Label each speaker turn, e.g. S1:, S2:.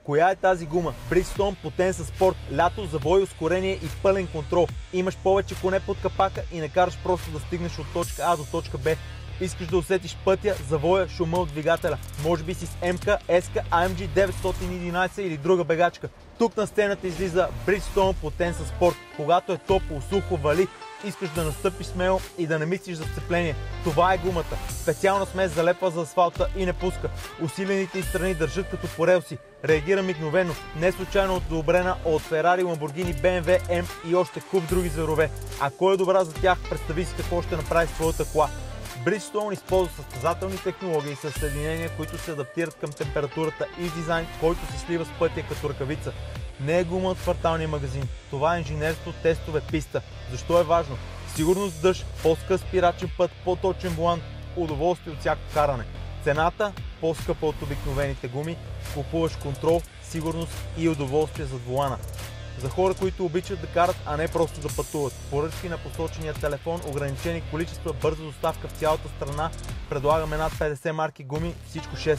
S1: Коя е тази гума? Bridgestone Potenza Sport. Лято, завой, ускорение и пълен контрол. Имаш повече коне под капака и не караш просто да стигнеш от точка А до точка Б. Искаш да усетиш пътя, завоя, шума от двигателя. Може би си с МК, СК, AMG 911 или друга бегачка. Тук на сцената излиза Bridgestone Potenza Sport. Когато е топло, сухо, вали, искаш да настъпиш смело и да не мислиш за сцепление. Това е гумата. Специална смес залепва за асфалта и не пуска. Усилените й страни държат като по релси. Реагира мигновено. Не случайно одобрена от Ferrari, Lamborghini, BMW, M и още куп други зверове. Ако е добра за тях, представи си какво ще направи с твоята кола. Bridgestone използва състезателни технологии с съединения, които се адаптират към температурата и дизайн, който се слива с пътя като ръкавица. Не е гума от кварталния магазин. Това е инженерство, тестове, писта. Защо е важно? Сигурност дъжд, по-скъс спирачен път, по-точен волан, удоволствие от всяко каране. Цената по-скъпа от обикновените гуми, купуваш контрол, сигурност и удоволствие зад волана. За хора, които обичат да карат, а не просто да пътуват. Поръчки на посочения телефон, ограничени количества, бърза доставка в цялата страна. Предлагаме над 50 марки гуми, всичко 6.